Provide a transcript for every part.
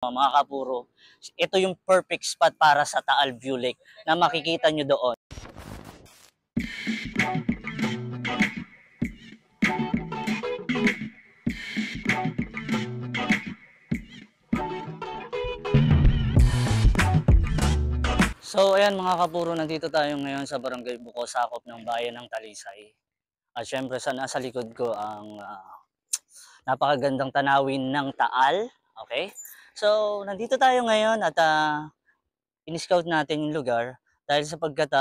Mga kapuro, ito yung perfect spot para sa Taal View Lake na makikita nyo doon. So ayan mga kapuro, nandito tayo ngayon sa Barangay Buko, sakop ng bayan ng Talisay. At syempre sa nasa likod ko ang napakagandang tanawin ng Taal. Okay? So nandito tayo ngayon at in-scout natin yung lugar dahil sapagkat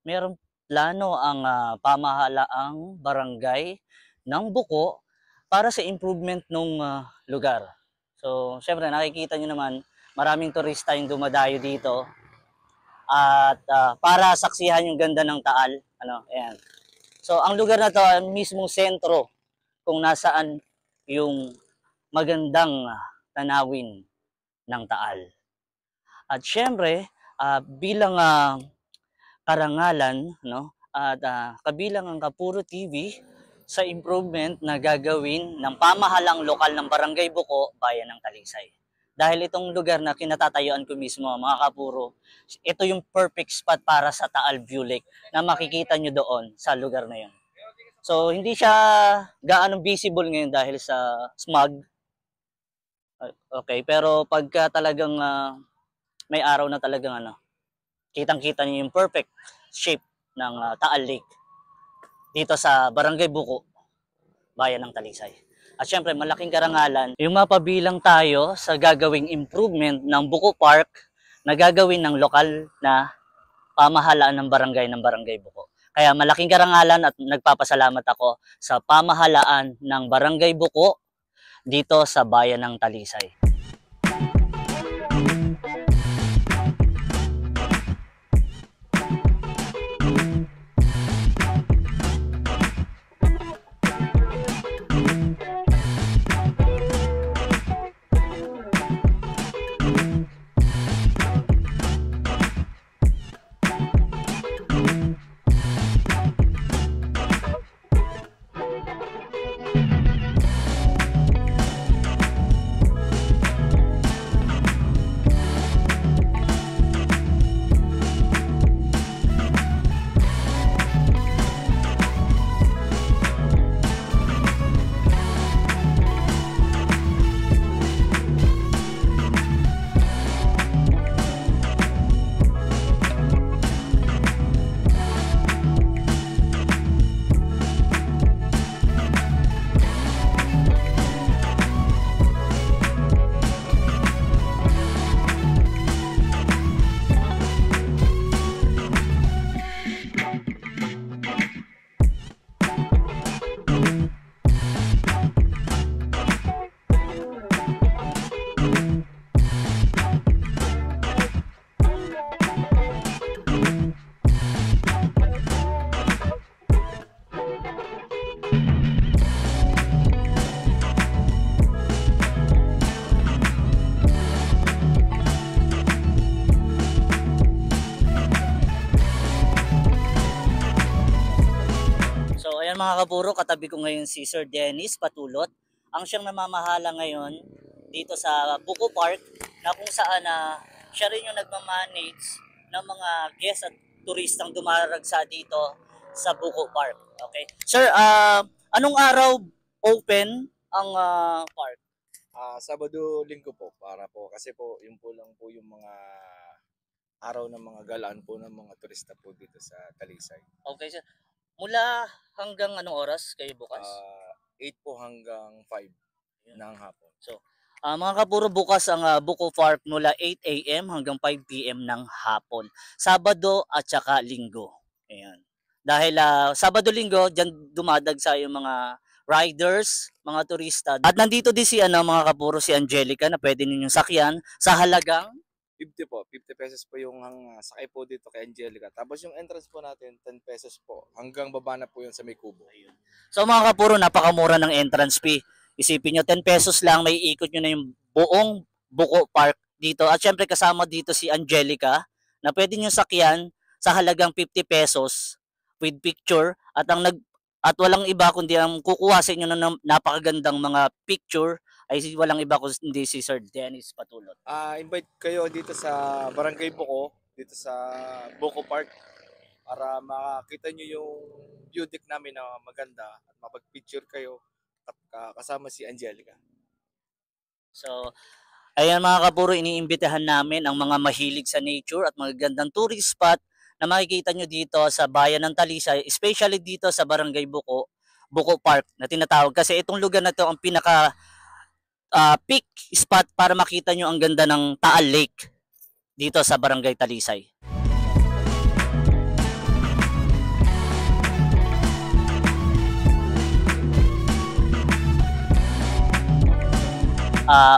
mayroong plano ang pamahalaang barangay ng Buko para sa improvement ng lugar. So syempre nakikita nyo naman maraming turista yung dumadayo dito at para saksihan yung ganda ng Taal. Ayan. So ang lugar na to ay mismong sentro kung nasaan yung magandang tanawin ng Taal. At syempre, bilang karangalan, at kabilang ang Kapuro TV sa improvement na gagawin ng pamahalang lokal ng Barangay Buko, bayan ng Talisay. Dahil itong lugar na kinatatayuan ko mismo, mga kapuro, ito yung perfect spot para sa Taal View Lake na makikita nyo doon sa lugar na yun. So, hindi siya gaano visible ngayon dahil sa smog. Okay, pero pagka talagang may araw na talagang kitang-kita nyo yung perfect shape ng Taal Lake dito sa Barangay Buko, bayan ng Talisay. At syempre, malaking karangalan yung mapabilang tayo sa gagawing improvement ng Buko Park na gagawin ng lokal na pamahalaan ng Barangay Buko. Kaya malaking karangalan at nagpapasalamat ako sa pamahalaan ng Barangay Buko dito sa bayan ng Talisay. Ayan mga kapuro, katabi ko ngayon si Sir Dennis Patulot. Ang siyang namamahala ngayon dito sa Buko Park na kung saan siya rin yung nagmamanage ng mga guests at turistang dumaragsa dito sa Buko Park. Okay. Sir, anong araw open ang park? Sabado, Linggo po para po kasi po yun po lang po yung mga araw ng mga galaan po ng mga turista po dito sa Talisay. Okay sir. Mula hanggang anong oras kayo bukas? 8 po hanggang 5 ng hapon. So, mga kapuro, bukas ang Buko Park mula 8 AM hanggang 5 PM ng hapon. Sabado at saka Linggo. Ayan. Dahil Sabado-Linggo, dyan dumadagsa yung mga riders, mga turista. At nandito din si mga kapuro, si Angelica na pwede ninyong sakyan sa halagang 50 po. 50 pesos po yung sakay po dito kay Angelica. Tapos yung entrance po natin, 10 pesos po. Hanggang baba na po yun sa may kubo. Ayun. So mga kapuro, napakamura ng entrance fee. Isipin nyo, 10 pesos lang, may ikot nyo na yung buong Buko Park dito. At syempre kasama dito si Angelica na pwede nyo sakyan sa halagang 50 pesos with picture. At walang iba kundi ang kukuha sa inyo ng napakagandang mga picture ay walang iba kundi si Sir Dennis Patulot. Invite kayo dito sa Barangay Buko, dito sa Buko Park para makita nyo yung view deck namin na maganda at mapag-picture kayo at kasama si Angelica. So, ayan mga kapuro, iniimbitahan namin ang mga mahilig sa nature at magagandang tourist spot na makikita nyo dito sa bayan ng Talisay, especially dito sa Barangay Buko, Buko Park na tinatawag. Kasi itong lugar na to ang pinaka peak spot para makita nyo ang ganda ng Taal Lake dito sa Barangay Talisay.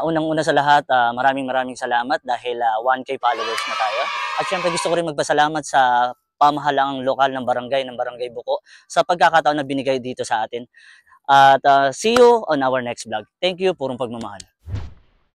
Unang-una sa lahat, maraming salamat dahil 1K followers na tayo. At syempre gusto ko rin magpasalamat sa pamahalaang lokal ng Barangay Buko sa pagkakataon na binigay dito sa atin. At see you on our next vlog. Thank you, purong pagmamahal.